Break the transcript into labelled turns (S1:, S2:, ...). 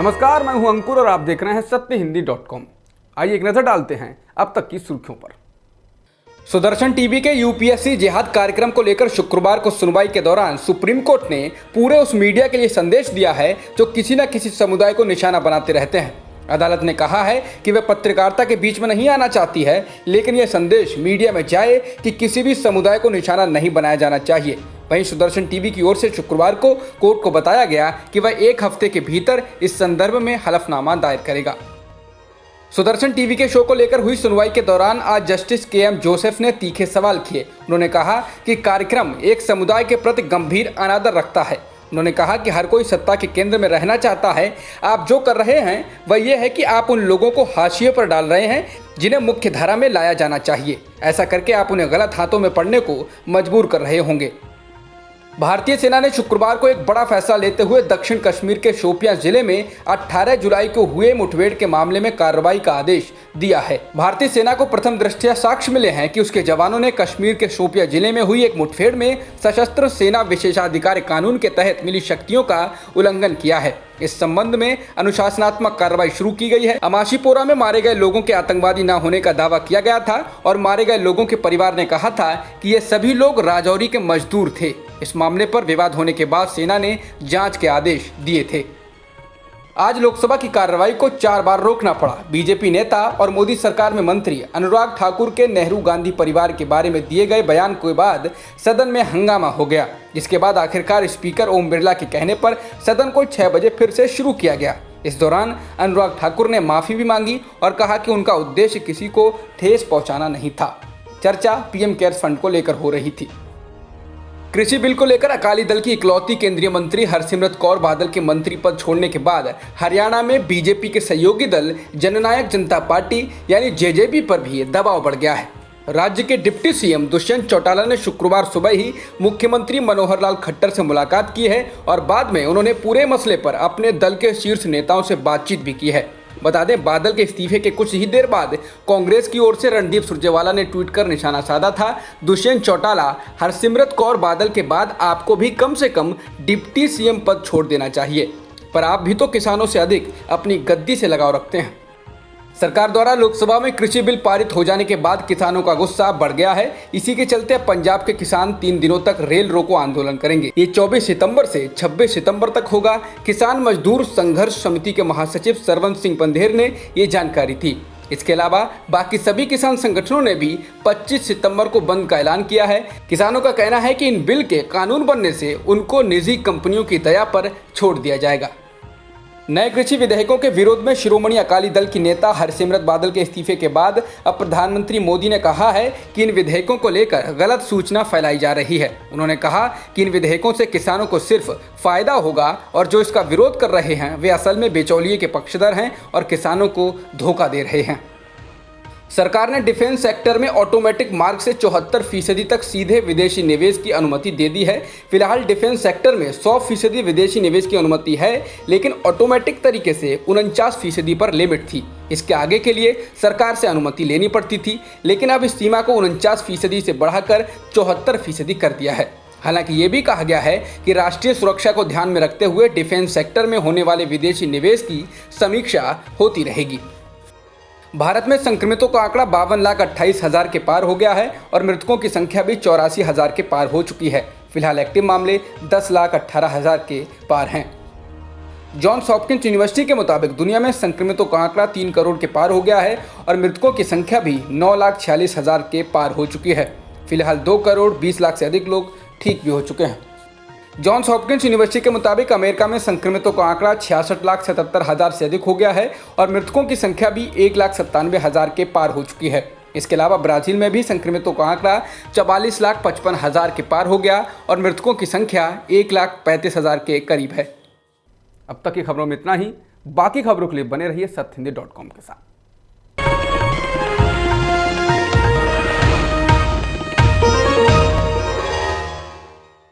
S1: नमस्कार, मैं हूं अंकुर और आप देख रहे हैं सत्यहिंदी.com। आइए एक नजर डालते हैं अब तक की सुर्खियों पर। सुदर्शन टीवी के यूपीएससी जिहाद कार्यक्रम को लेकर शुक्रवार को सुनवाई के दौरान सुप्रीम कोर्ट ने पूरे उस मीडिया के लिए संदेश दिया है जो किसी न किसी समुदाय को निशाना बनाते रहते हैं। अदालत ने कहा है कि वह पत्रकारिता के बीच में नहीं आना चाहती है, लेकिन यह संदेश मीडिया में जाए कि किसी भी समुदाय को निशाना नहीं बनाया जाना चाहिए। वहीं सुदर्शन टीवी की ओर से शुक्रवार को कोर्ट को बताया गया कि वह 1 हफ्ते के भीतर इस संदर्भ में हलफनामा दायर करेगा। सुदर्शन टीवी के शो को लेकर हुई सुनवाई के दौरान आज जस्टिस के.एम. जोसेफ ने तीखे सवाल किए। उन्होंने कहा कि कार्यक्रम एक समुदाय के प्रति गंभीर अनादर रखता है। उन्होंने कहा कि हर कोई सत्ता के केंद्र में रहना चाहता है। आप जो कर रहे हैं वह यह है कि आप उन लोगों को हाशिए पर डाल रहे हैं जिन्हें मुख्य धारा में लाया जाना चाहिए। ऐसा करके आप उन्हें गलत हाथों में पड़ने को मजबूर कर रहे होंगे। भारतीय सेना ने शुक्रवार को एक बड़ा फैसला लेते हुए दक्षिण कश्मीर के शोपियां जिले में 18 जुलाई को हुए मुठभेड़ के मामले में कार्रवाई का आदेश दिया है। भारतीय सेना को प्रथम दृष्टया साक्ष्य मिले हैं कि उसके जवानों ने कश्मीर के शोपियां जिले में हुई एक मुठभेड़ में सशस्त्र सेना विशेषाधिकार कानून के तहत मिली शक्तियों का उल्लंघन किया है। इस संबंध में अनुशासनात्मक कार्रवाई शुरू की गई है। अमाशीपोरा में मारे गए लोगों के आतंकवादी न होने का दावा किया गया था और मारे गए लोगों के परिवार ने कहा था कि ये सभी लोग राजौरी के मजदूर थे। इस मामले पर विवाद होने के बाद सेना ने जांच के आदेश दिए थे। आज लोकसभा की कार्रवाई को 4 बार रोकना पड़ा। बीजेपी नेता और मोदी सरकार में मंत्री अनुराग ठाकुर के नेहरू गांधी परिवार के बारे में दिए गए बयान के बाद सदन में हंगामा हो गया, जिसके बाद आखिरकार स्पीकर ओम बिरला के कहने पर सदन को 6 बजे फिर से शुरू किया गया। इस दौरान अनुराग ठाकुर ने माफी भी मांगी और कहा कि उनका उद्देश्य किसी को ठेस पहुंचाना नहीं था। चर्चा पीएम केयर्स फंड को लेकर हो रही थी। कृषि बिल को लेकर अकाली दल की इकलौती केंद्रीय मंत्री हरसिमरत कौर बादल के मंत्री पद छोड़ने के बाद हरियाणा में बीजेपी के सहयोगी दल जननायक जनता पार्टी यानी जेजेपी पर भी दबाव बढ़ गया है। राज्य के डिप्टी सीएम दुष्यंत चौटाला ने शुक्रवार सुबह ही मुख्यमंत्री मनोहर लाल खट्टर से मुलाकात की है और बाद में उन्होंने पूरे मसले पर अपने दल के शीर्ष नेताओं से बातचीत भी की है। बता दें, बादल के इस्तीफे के कुछ ही देर बाद कांग्रेस की ओर से रणदीप सुरजेवाला ने ट्वीट कर निशाना साधा था, दुष्यंत चौटाला, हरसिमरत कौर बादल के बाद आपको भी कम से कम डिप्टी सीएम पद छोड़ देना चाहिए, पर आप भी तो किसानों से अधिक अपनी गद्दी से लगाव रखते हैं। सरकार द्वारा लोकसभा में कृषि बिल पारित हो जाने के बाद किसानों का गुस्सा बढ़ गया है। इसी के चलते पंजाब के किसान 3 दिनों तक रेल रोको आंदोलन करेंगे। ये 24 सितंबर से 26 सितंबर तक होगा। किसान मजदूर संघर्ष समिति के महासचिव सरवंत सिंह पंधेर ने ये जानकारी दी। इसके अलावा बाकी सभी किसान संगठनों ने भी 25 सितंबर को बंद का ऐलान किया है। किसानों का कहना है कि इन बिल के कानून बनने से उनको निजी कंपनियों की दया पर छोड़ दिया जाएगा। नए कृषि विधेयकों के विरोध में शिरोमणि अकाली दल की नेता हरसिमरत बादल के इस्तीफे के बाद अब प्रधानमंत्री मोदी ने कहा है कि इन विधेयकों को लेकर गलत सूचना फैलाई जा रही है। उन्होंने कहा कि इन विधेयकों से किसानों को सिर्फ फायदा होगा और जो इसका विरोध कर रहे हैं वे असल में बिचौलिए के पक्षधर हैं और किसानों को धोखा दे रहे हैं। सरकार ने डिफेंस सेक्टर में ऑटोमेटिक मार्ग से 74% तक सीधे विदेशी निवेश की अनुमति दे दी है। फिलहाल डिफेंस सेक्टर में 100% विदेशी निवेश की अनुमति है, लेकिन ऑटोमेटिक तरीके से 49% पर लिमिट थी। इसके आगे के लिए सरकार से अनुमति लेनी पड़ती थी, लेकिन अब इस सीमा को 49% से बढ़ाकर 74% कर दिया है। हालांकि ये भी कहा गया है कि राष्ट्रीय सुरक्षा को ध्यान में रखते हुए डिफेंस सेक्टर में होने वाले विदेशी निवेश की समीक्षा होती रहेगी। भारत में संक्रमितों का आंकड़ा 52,28,000 के पार हो गया है और मृतकों की संख्या भी 84,000 के पार हो चुकी है। फिलहाल एक्टिव मामले 10,18,000 के पार हैं। जॉन्स हॉपकिंस यूनिवर्सिटी के मुताबिक दुनिया में संक्रमितों का आंकड़ा 3 करोड़ के पार हो गया है और मृतकों की संख्या भी 9,46,000 के पार हो चुकी है। फिलहाल 2 करोड़ 20 लाख से अधिक लोग ठीक भी हो चुके हैं। जॉन्स हॉपकिंस यूनिवर्सिटी के मुताबिक अमेरिका में संक्रमितों का आंकड़ा 66,77,000 से अधिक हो गया है और मृतकों की संख्या भी 1,97,000 के पार हो चुकी है। इसके अलावा ब्राजील में भी संक्रमितों का आंकड़ा 44,55,000 के पार हो गया और मृतकों की संख्या 1,35,000 के करीब है। अब तक की खबरों में इतना ही। बाकी खबरों के लिए बने रहिए सत्यहिंदी.com के साथ।